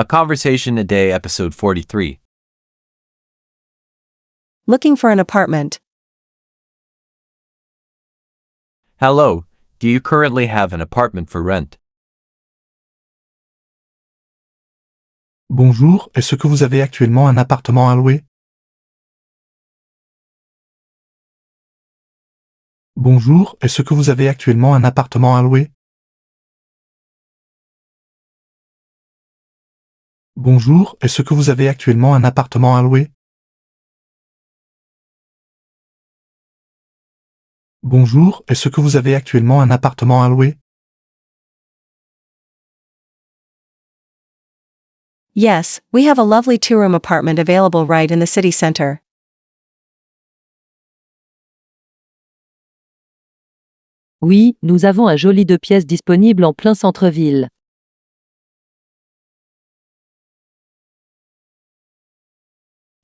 A Conversation a Day, episode 43. Looking for an apartment. Hello, do you currently have an apartment for rent? Bonjour, est-ce que vous avez actuellement un appartement à louer? Bonjour, est-ce que vous avez actuellement un appartement à louer? Bonjour, est-ce que vous avez actuellement un appartement à louer? Bonjour, est-ce que vous avez actuellement un appartement à louer? Yes, we have a lovely two-room apartment available right in the city center. Oui, nous avons un joli 2 pièces disponible en plein centre-ville.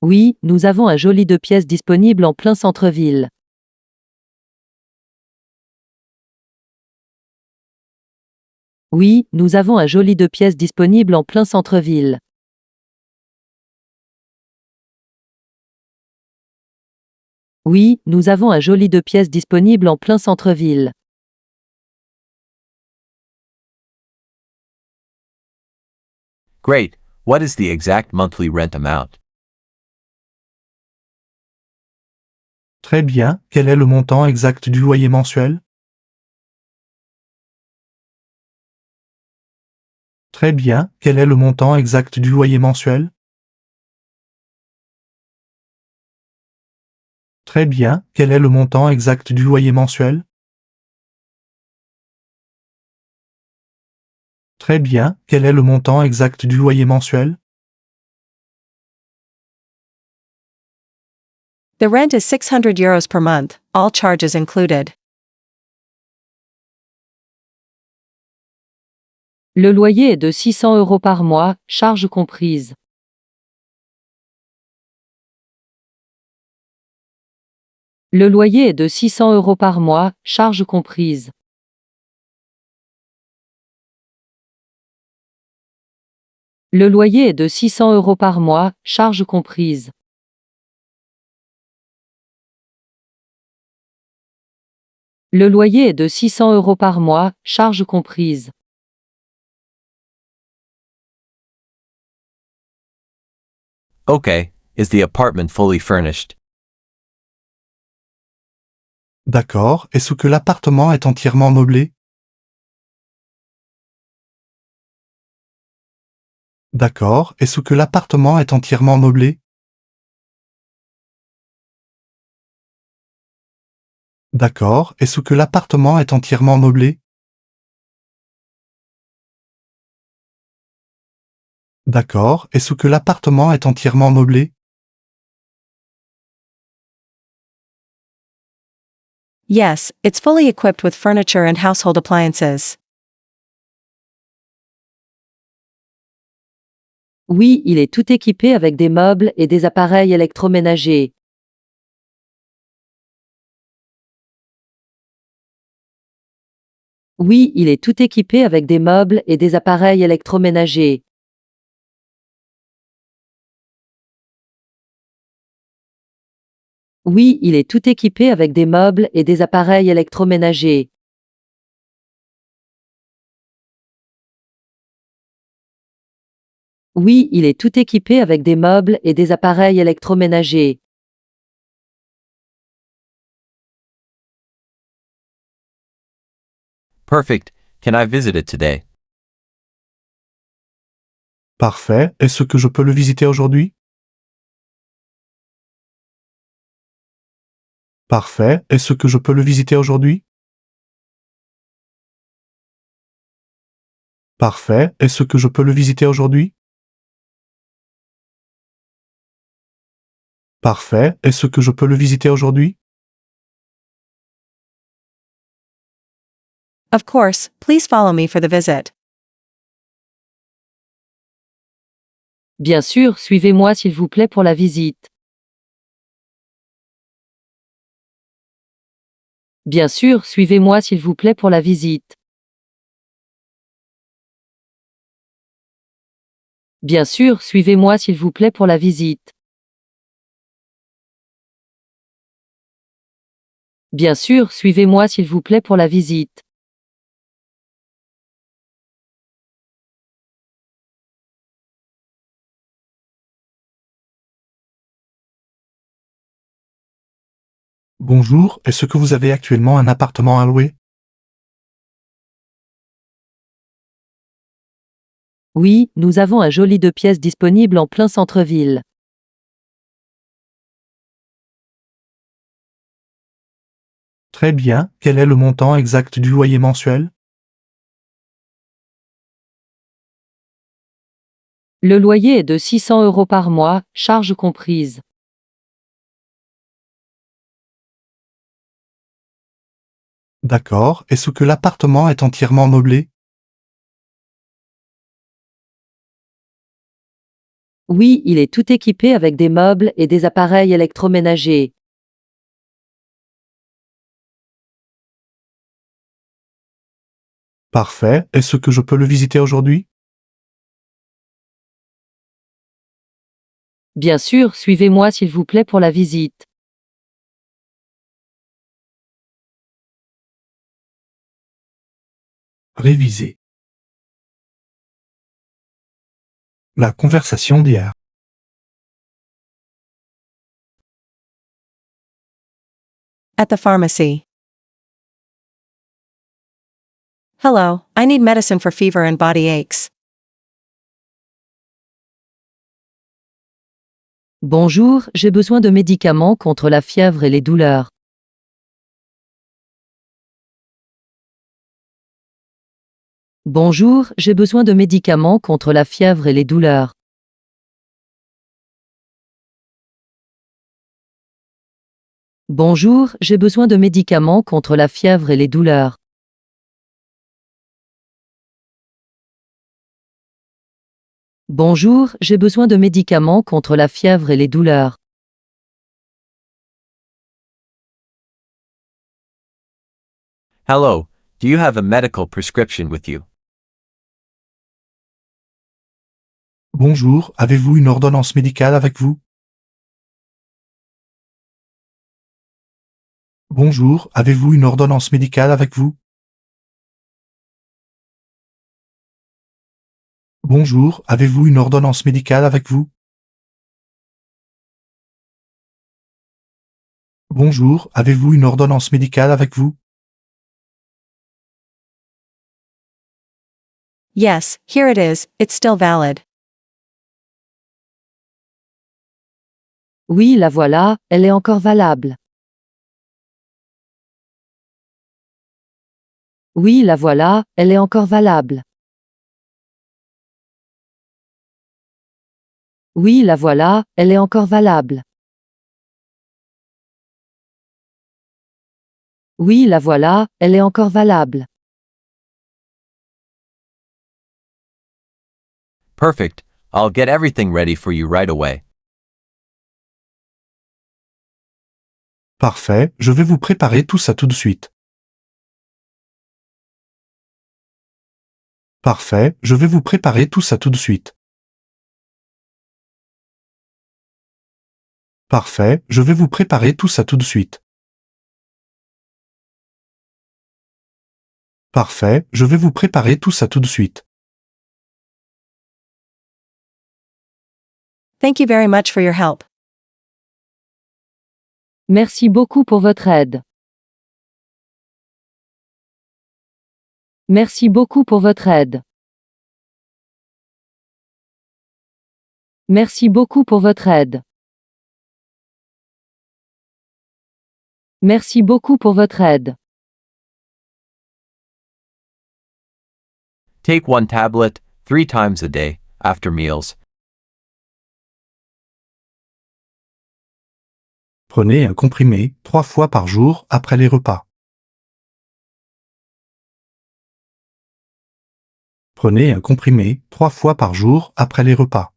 Oui, nous avons un joli 2 pièces disponible en plein centre-ville. Oui, nous avons un joli 2 pièces disponible en plein centre-ville. Oui, nous avons un joli 2 pièces disponible en plein centre-ville. Great, what is the exact monthly rent amount? Très bien, quel est le montant exact du loyer mensuel? Très bien, quel est le montant exact du loyer mensuel? Très bien, quel est le montant exact du loyer mensuel? Très bien, quel est le montant exact du loyer mensuel? The rent is €600 per month, all charges included. Le loyer est de 600 € par mois, charges comprises. Le loyer est de 600 € par mois, charges comprises. Le loyer est de 600 € par mois, charges comprises. Le loyer est de 600 € par mois, charges comprises. Okay, is the apartment fully furnished? D'accord, est-ce que l'appartement est entièrement meublé? D'accord, est-ce que l'appartement est entièrement meublé? D'accord, est-ce que l'appartement est entièrement meublé? D'accord, est-ce que l'appartement est entièrement meublé? Yes, it's fully equipped with furniture and household appliances. Oui, il est tout équipé avec des meubles et des appareils électroménagers. Oui, il est tout équipé avec des meubles et des appareils électroménagers. Oui, il est tout équipé avec des meubles et des appareils électroménagers. Oui, il est tout équipé avec des meubles et des appareils électroménagers. Perfect, can I visit it today? Parfait, est-ce que je peux le visiter aujourd'hui? Parfait, est-ce que je peux le visiter aujourd'hui? Parfait, est-ce que je peux le visiter aujourd'hui? Parfait, est-ce que je peux le visiter aujourd'hui? Of course, please follow me for the visit. Bien sûr, suivez-moi s'il vous plaît pour la visite. Bien sûr, suivez-moi s'il vous plaît pour la visite. Bien sûr, suivez-moi s'il vous plaît pour la visite. Bien sûr, suivez-moi s'il vous plaît pour la visite. Bonjour, est-ce que vous avez actuellement un appartement à louer? Oui, nous avons un joli 2 pièces disponible en plein centre-ville. Très bien, quel est le montant exact du loyer mensuel? Le loyer est de 600 € par mois, charges comprises. D'accord, est-ce que l'appartement est entièrement meublé? Oui, il est tout équipé avec des meubles et des appareils électroménagers. Parfait, est-ce que je peux le visiter aujourd'hui? Bien sûr, suivez-moi s'il vous plaît pour la visite. Réviser. La conversation d'hier. At the pharmacy. Hello, I need medicine for fever and body aches. Bonjour, j'ai besoin de médicaments contre la fièvre et les douleurs. Bonjour, j'ai besoin de médicaments contre la fièvre et les douleurs. Bonjour, j'ai besoin de médicaments contre la fièvre et les douleurs. Bonjour, j'ai besoin de médicaments contre la fièvre et les douleurs. Hello, do you have a medical prescription with you? Bonjour, avez-vous une ordonnance médicale avec vous? Bonjour, avez-vous une ordonnance médicale avec vous? Bonjour, avez-vous une ordonnance médicale avec vous? Bonjour, avez-vous une ordonnance médicale avec vous? Yes, here it is, it's still valid. Oui, la voilà, elle est encore valable. Oui, la voilà, elle est encore valable. Oui, la voilà, elle est encore valable. Oui, la voilà, elle est encore valable. Perfect. I'll get everything ready for you right away. Parfait, je vais vous préparer tout ça tout de suite. Parfait, je vais vous préparer tout ça tout de suite. Parfait, je vais vous préparer tout ça tout de suite. Parfait, je vais vous préparer tout ça tout de suite. Thank you very much for your help. Merci beaucoup pour votre aide. Merci beaucoup pour votre aide. Merci beaucoup pour votre aide. Merci beaucoup pour votre aide. Take one tablet 3 times a day, after meals. Prenez un comprimé 3 fois par jour après les repas. Prenez un comprimé 3 fois par jour après les repas.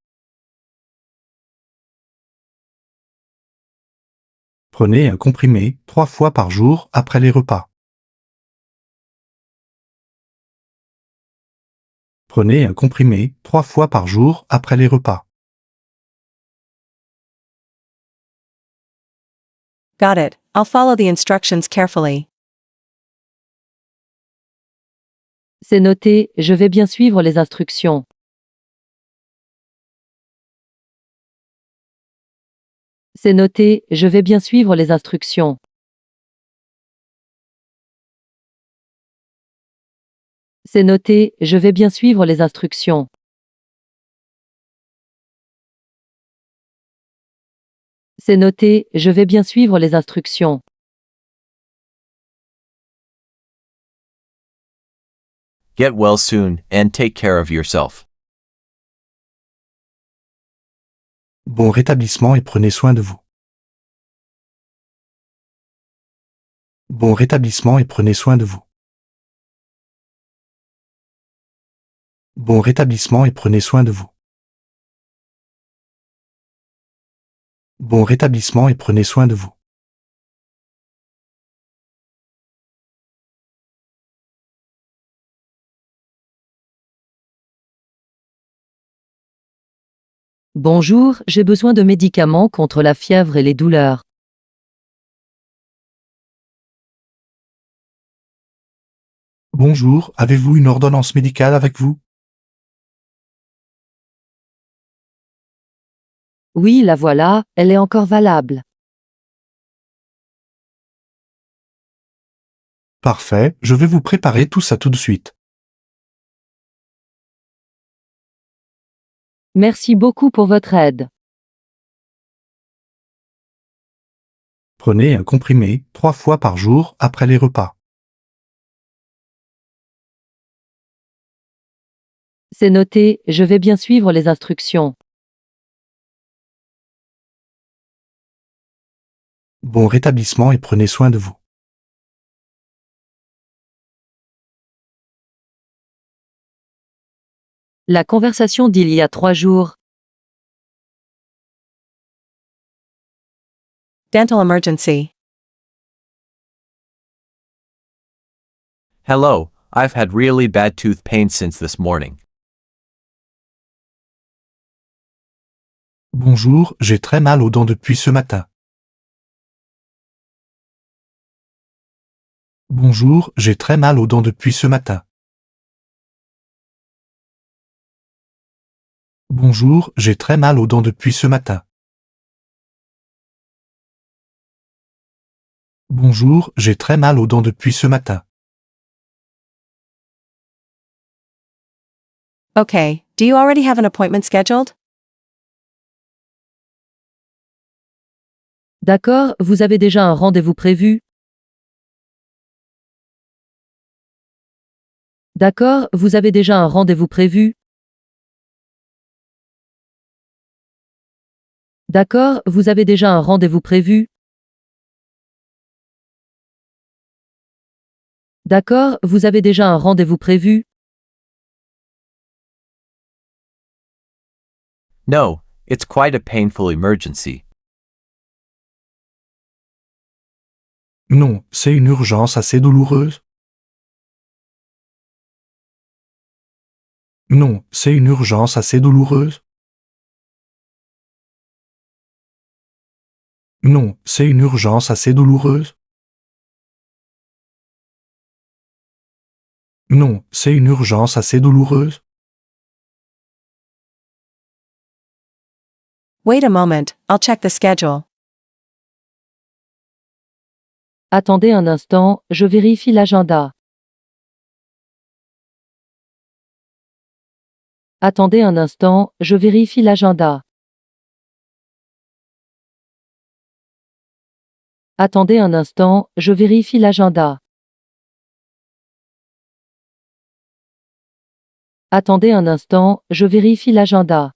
Prenez un comprimé 3 fois par jour après les repas. Prenez un comprimé 3 fois par jour après les repas. Got it. I'll follow the instructions carefully. C'est noté, je vais bien suivre les instructions. C'est noté, je vais bien suivre les instructions. C'est noté, je vais bien suivre les instructions. C'est noté, je vais bien suivre les instructions. Get well soon and take care of yourself. Bon rétablissement et prenez soin de vous. Bon rétablissement et prenez soin de vous. Bon rétablissement et prenez soin de vous. Bon rétablissement et prenez soin de vous. Bonjour, j'ai besoin de médicaments contre la fièvre et les douleurs. Bonjour, avez-vous une ordonnance médicale avec vous? Oui, la voilà, elle est encore valable. Parfait, je vais vous préparer tout ça tout de suite. Merci beaucoup pour votre aide. Prenez un comprimé 3 fois par jour après les repas. C'est noté, je vais bien suivre les instructions. Bon rétablissement et prenez soin de vous. La conversation d'il y a 3 jours. Dental emergency. Hello, I've had really bad tooth pain since this morning. Bonjour, j'ai très mal aux dents depuis ce matin. Bonjour, j'ai très mal aux dents depuis ce matin. Bonjour, j'ai très mal aux dents depuis ce matin. Bonjour, j'ai très mal aux dents depuis ce matin. Okay, do you already have an appointment scheduled? D'accord, vous avez déjà un rendez-vous prévu? D'accord, vous avez déjà un rendez-vous prévu? D'accord, vous avez déjà un rendez-vous prévu? D'accord, vous avez déjà un rendez-vous prévu? No, it's quite a painful emergency. Non, c'est une urgence assez douloureuse. Non, c'est une urgence assez douloureuse. Non, c'est une urgence assez douloureuse. Non, c'est une urgence assez douloureuse. Wait a moment, I'll check the schedule. Attendez un instant, je vérifie l'agenda. Attendez un instant, je vérifie l'agenda. Attendez un instant, je vérifie l'agenda. Attendez un instant, je vérifie l'agenda.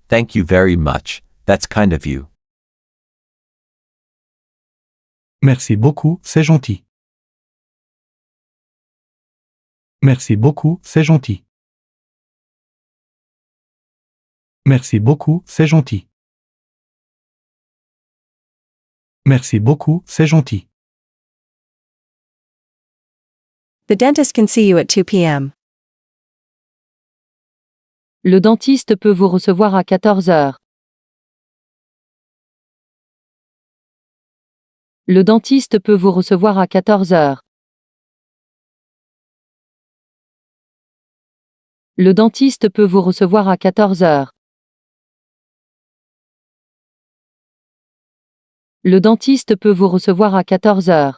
Thank you very much, that's kind of you. Merci beaucoup, c'est gentil. Merci beaucoup, c'est gentil. Merci beaucoup, c'est gentil. Merci beaucoup, c'est gentil. The dentist can see you at 2 p.m. Le dentiste peut vous recevoir à 14 heures. Le dentiste peut vous recevoir à 14 heures. Le dentiste peut vous recevoir à 14 heures. Le dentiste peut vous recevoir à 14 heures.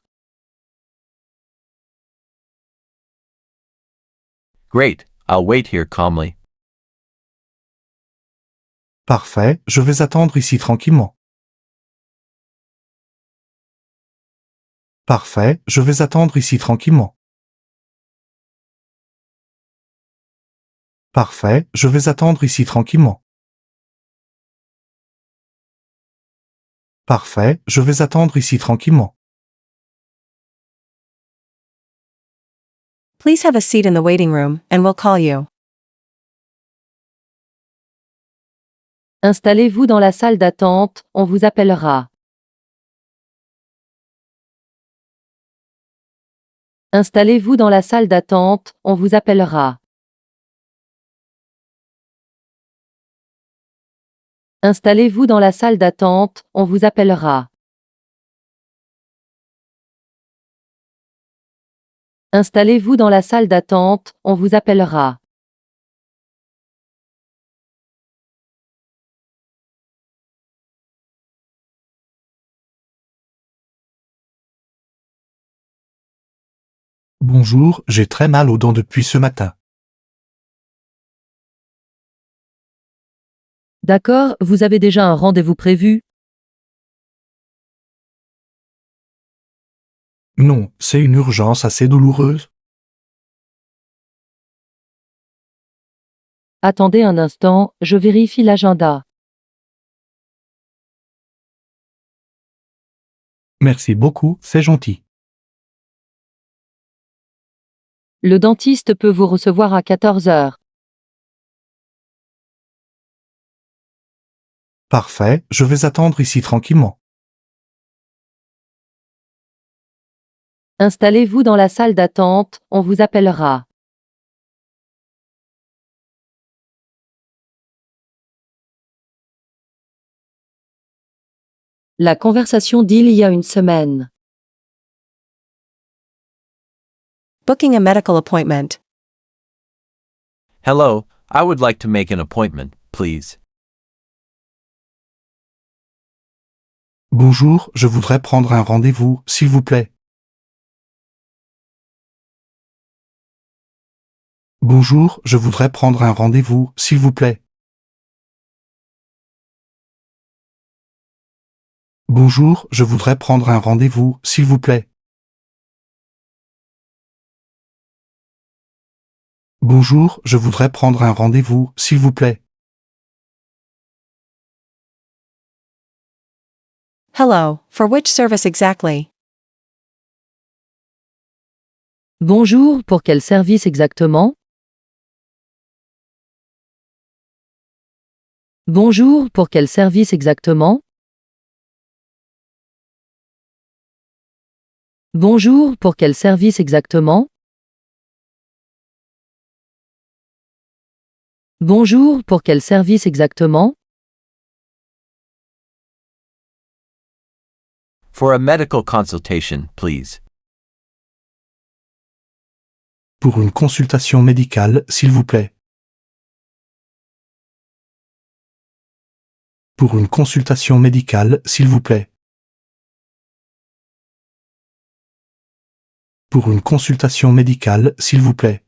Great, I'll wait here calmly. Parfait, je vais attendre ici tranquillement. Parfait, je vais attendre ici tranquillement. Parfait, je vais attendre ici tranquillement. Parfait, je vais attendre ici tranquillement. Please have a seat in the waiting room, and we'll call you. Installez-vous dans la salle d'attente, on vous appellera. Installez-vous dans la salle d'attente, on vous appellera. Installez-vous dans la salle d'attente, on vous appellera. Installez-vous dans la salle d'attente, on vous appellera. Bonjour, j'ai très mal aux dents depuis ce matin. D'accord, vous avez déjà un rendez-vous prévu? Non, c'est une urgence assez douloureuse. Attendez un instant, je vérifie l'agenda. Merci beaucoup, c'est gentil. Le dentiste peut vous recevoir à 14 heures. Parfait, je vais attendre ici tranquillement. Installez-vous dans la salle d'attente, on vous appellera. La conversation d'il y a une semaine. Booking a medical appointment. Hello, I would like to make an appointment, please. Bonjour, je voudrais prendre un rendez-vous, s'il vous plaît. Bonjour, je voudrais prendre un rendez-vous, s'il vous plaît. Bonjour, je voudrais prendre un rendez-vous, s'il vous plaît. Bonjour, je voudrais prendre un rendez-vous, s'il vous plaît. Hello, for which service exactly? Bonjour, pour quel service exactement? Bonjour, pour quel service exactement? Bonjour, pour quel service exactement? Bonjour, pour quel service exactement? For a medical consultation, please. Pour une consultation médicale, s'il vous plaît. Pour une consultation médicale, s'il vous plaît. Pour une consultation médicale, s'il vous plaît.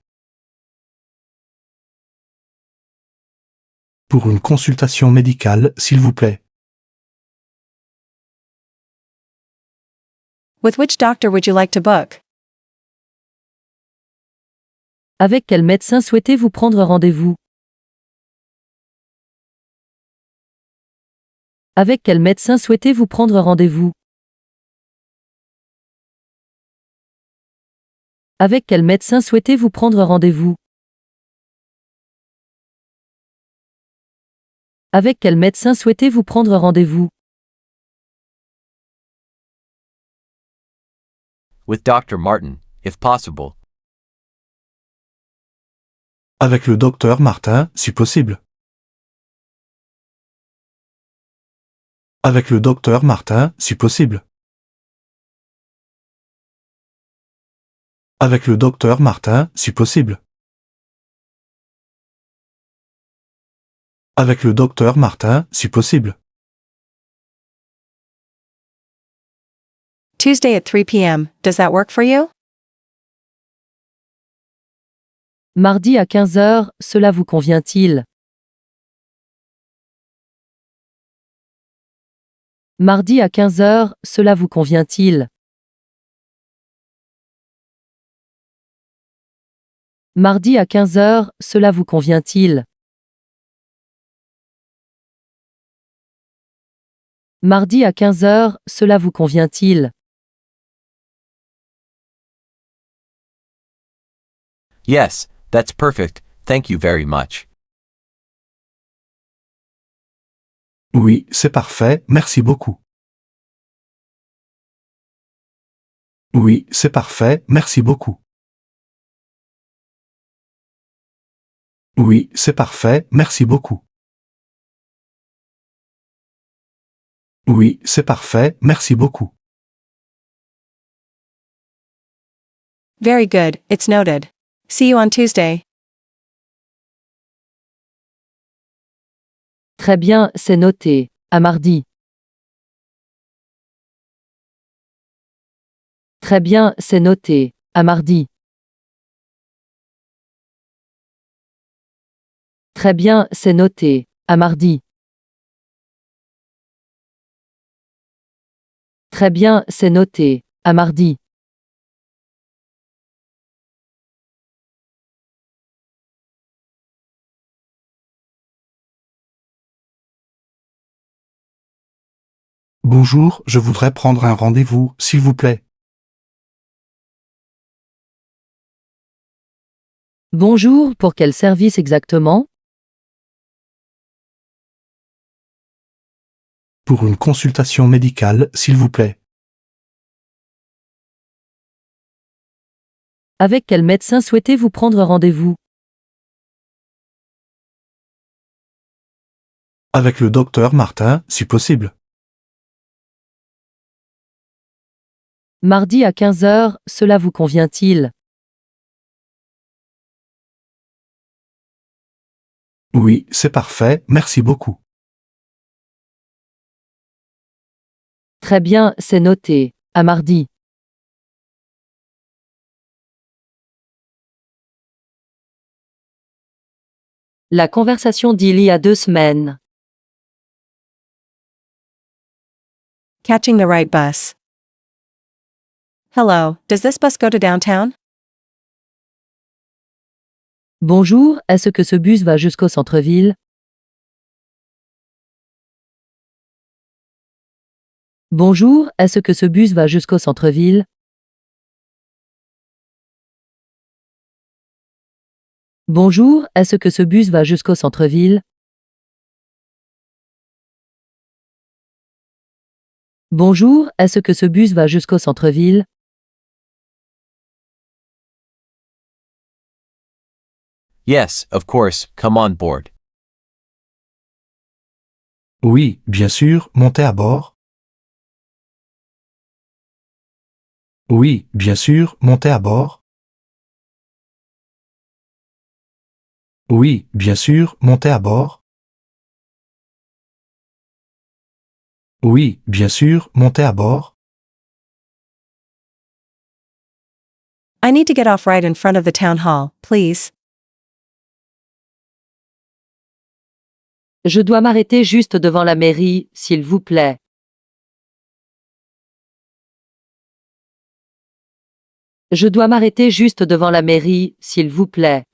Pour une consultation médicale, s'il vous plaît. With which doctor would you like to book? Avec quel médecin souhaitez-vous prendre rendez-vous? Avec quel médecin souhaitez-vous prendre rendez-vous? Avec quel médecin souhaitez-vous prendre rendez-vous? Avec quel médecin souhaitez-vous prendre rendez-vous? With Dr. Martin, if possible. Avec le docteur Martin, si possible. Avec le docteur Martin, si possible. Avec le docteur Martin, si possible. Avec le docteur Martin, si possible. Tuesday at 3 p.m., does that work for you? Mardi à 15 heures, cela vous convient-il? Mardi à 15 heures, cela vous convient-il? Mardi à 15 heures, cela vous convient-il? Mardi à 15 heures, cela vous convient-il? Yes, that's perfect, thank you very much. Oui, c'est parfait, merci beaucoup. Oui, c'est parfait, merci beaucoup. Oui, c'est parfait, merci beaucoup. Oui, c'est parfait, merci beaucoup. Very good, it's noted. See you on Tuesday. Très bien, c'est noté. À mardi. Très bien, c'est noté. À mardi. Très bien, c'est noté. À mardi. Très bien, c'est noté. À mardi. Bonjour, je voudrais prendre un rendez-vous, s'il vous plaît. Bonjour, pour quel service exactement? Pour une consultation médicale, s'il vous plaît. Avec quel médecin souhaitez-vous prendre rendez-vous? Avec le docteur Martin, si possible. Mardi à 15 heures, cela vous convient-il? Oui, c'est parfait, merci beaucoup. Très bien, c'est noté. À mardi. La conversation d'il y a 2 semaines. Catching the right bus. Hello, does this bus go to downtown? Bonjour, est-ce que ce bus va jusqu'au centre-ville? Bonjour, est-ce que ce bus va jusqu'au centre-ville? Bonjour, est-ce que ce bus va jusqu'au centre-ville? Bonjour, est-ce que ce bus va jusqu'au centre-ville? Yes, of course, come on board. Oui, bien sûr, montez à bord. Oui, bien sûr, montez à bord. Oui, bien sûr, montez à bord. Oui, bien sûr, montez à bord. I need to get off right in front of the town hall, please. Je dois m'arrêter juste devant la mairie, s'il vous plaît. Je dois m'arrêter juste devant la mairie, s'il vous plaît.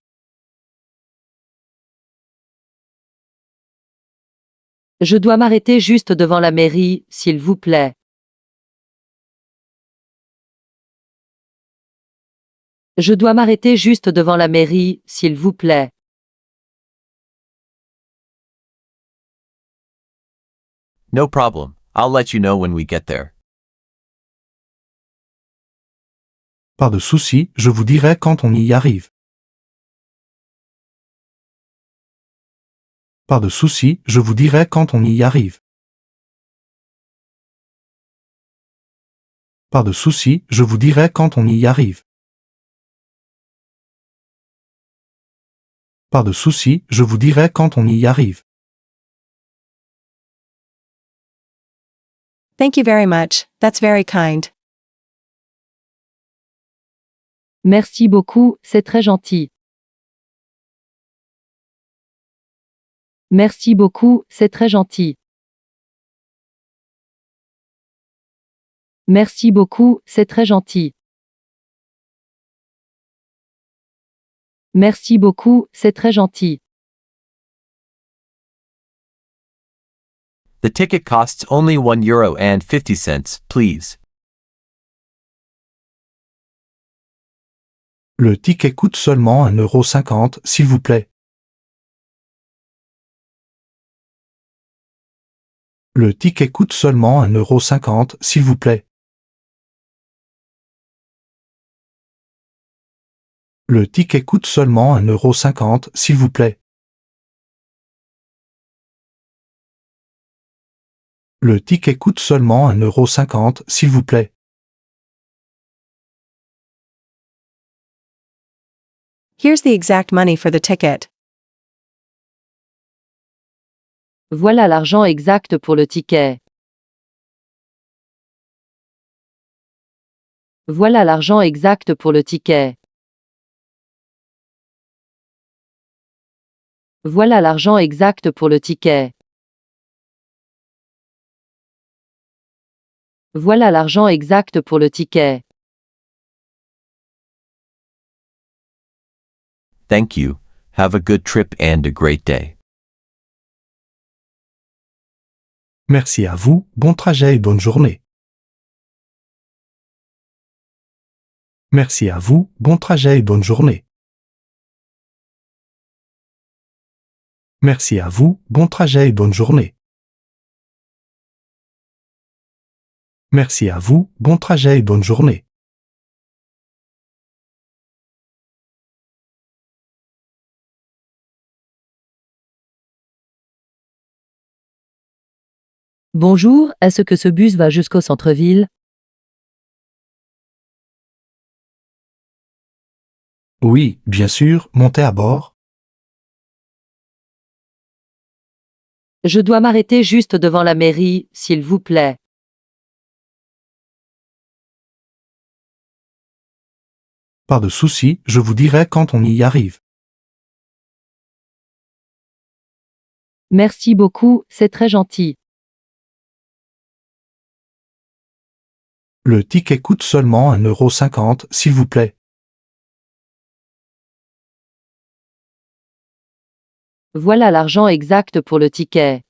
Je dois m'arrêter juste devant la mairie, s'il vous plaît. Je dois m'arrêter juste devant la mairie, s'il vous plaît. No problem, I'll let you know when we get there. Pas de souci, je vous dirai quand on y arrive. Pas de souci, je vous dirai quand on y arrive. Pas de souci, je vous dirai quand on y arrive. Pas de souci, je vous dirai quand on y arrive. Thank you very much, that's very kind. Merci beaucoup, c'est très gentil. Merci beaucoup, c'est très gentil. Merci beaucoup, c'est très gentil. Merci beaucoup, c'est très gentil. The ticket costs only €1.50, please. Le ticket coûte seulement 1,50 €, s'il vous plaît. Le ticket coûte seulement 1,50 €, s'il vous plaît. Le ticket coûte seulement 1,50 €, s'il vous plaît. Le ticket coûte seulement 1,50 €, s'il vous plaît. Here's the exact money for the ticket. Voilà l'argent exact pour le ticket. Voilà l'argent exact pour le ticket. Voilà l'argent exact pour le ticket. Voilà l'argent exact pour le ticket. Thank you. Have a good trip and a great day. Merci à vous, bon trajet et bonne journée. Merci à vous, bon trajet et bonne journée. Merci à vous, bon trajet et bonne journée. Merci à vous, bon trajet et bonne journée. Bonjour, est-ce que ce bus va jusqu'au centre-ville? Oui, bien sûr, montez à bord. Je dois m'arrêter juste devant la mairie, s'il vous plaît. Pas de souci, je vous dirai quand on y arrive. Merci beaucoup, c'est très gentil. Le ticket coûte seulement 1,50 €, s'il vous plaît. Voilà l'argent exact pour le ticket.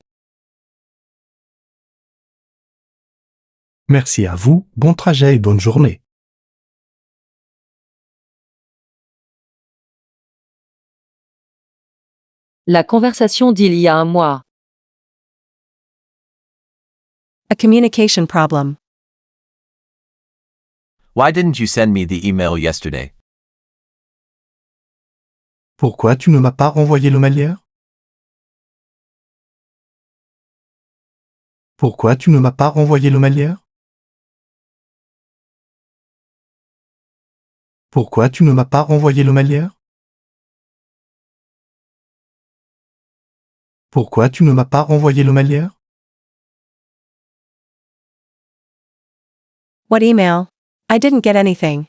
Merci à vous, bon trajet et bonne journée. La conversation d'il y a un mois. A communication problem. Why didn't you send me the email yesterday? Pourquoi tu ne m'as pas renvoyé le mail hier? Pourquoi tu ne m'as pas renvoyé le mail hier? Pourquoi tu ne m'as pas renvoyé le mail hier? Pourquoi tu ne m'as pas renvoyé le mail hier? What email? I didn't get anything.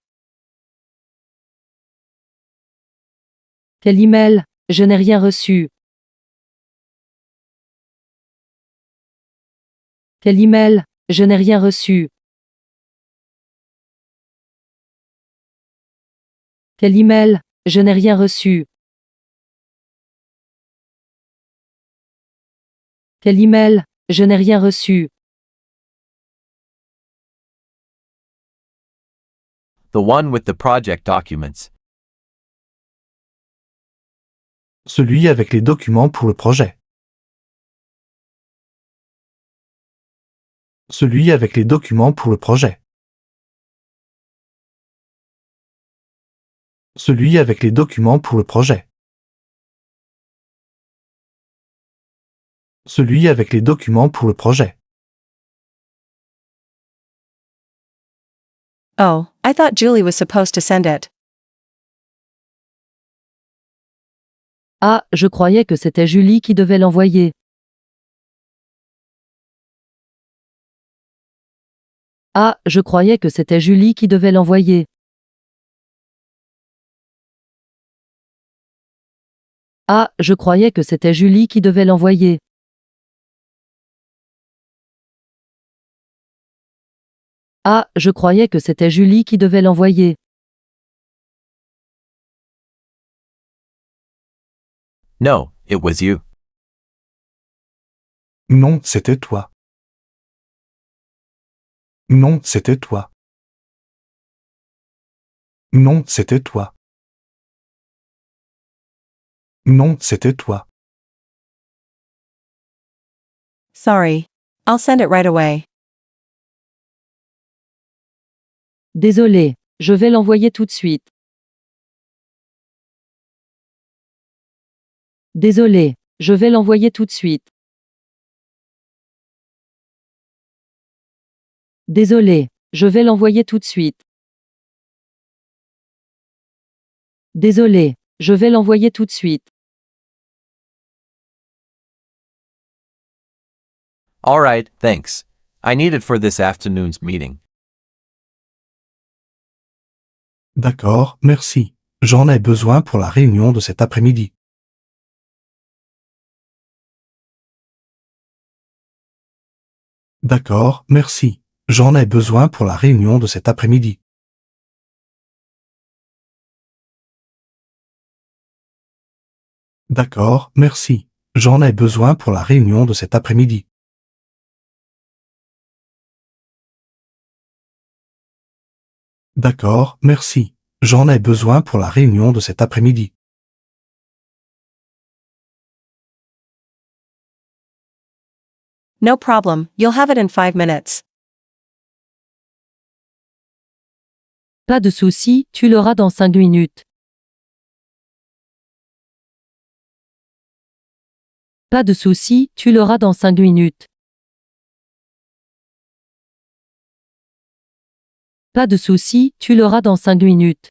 Quel email? Je n'ai rien reçu. Quel email? Je n'ai rien reçu. Quel email? Je n'ai rien reçu. Quel email? Je n'ai rien reçu. The one with the project documents. Celui avec les documents pour le projet. Celui avec les documents pour le projet. Celui avec les documents pour le projet. Celui avec les documents pour le projet. Oh, I thought Julie was supposed to send it. Ah, je croyais que c'était Julie qui devait l'envoyer. Ah, je croyais que c'était Julie qui devait l'envoyer. Ah, je croyais que c'était Julie qui devait l'envoyer. Ah, je croyais que c'était Julie qui devait l'envoyer. No, it was you. Non, c'était toi. Non, c'était toi. Non, c'était toi. Non, c'était toi. Sorry. I'll send it right away. Désolé, je vais l'envoyer tout de suite. Désolé, je vais l'envoyer tout de suite. Désolé, je vais l'envoyer tout de suite. Désolé, je vais l'envoyer tout de suite. All right, thanks. I need it for this afternoon's meeting. D'accord, merci. J'en ai besoin pour la réunion de cet après-midi. D'accord, merci. J'en ai besoin pour la réunion de cet après-midi. D'accord, merci. J'en ai besoin pour la réunion de cet après-midi. D'accord, merci. J'en ai besoin pour la réunion de cet après-midi. No problem, you'll have it in 5 minutes. Pas de souci, tu l'auras dans 5 minutes. Pas de souci, tu l'auras dans 5 minutes. Pas de souci, tu l'auras dans 5 minutes.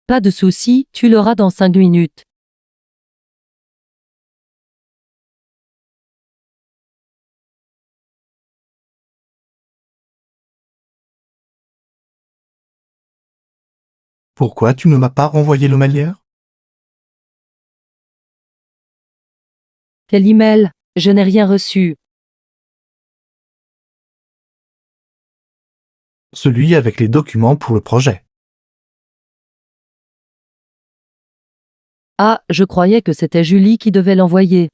Pas de souci, tu l'auras dans 5 minutes. Pourquoi tu ne m'as pas renvoyé le mailière? Quel email? Je n'ai rien reçu. Celui avec les documents pour le projet. Ah, je croyais que c'était Julie qui devait l'envoyer.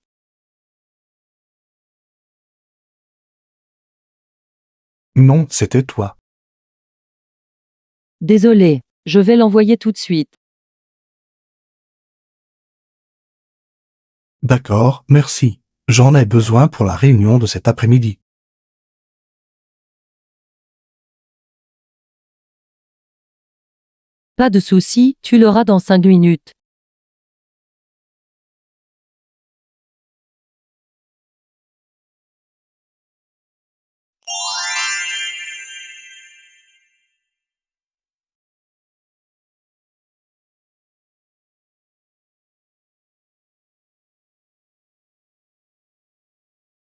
Non, c'était toi. Désolé, je vais l'envoyer tout de suite. D'accord, merci. J'en ai besoin pour la réunion de cet après-midi. Pas de souci, tu l'auras dans 5 minutes.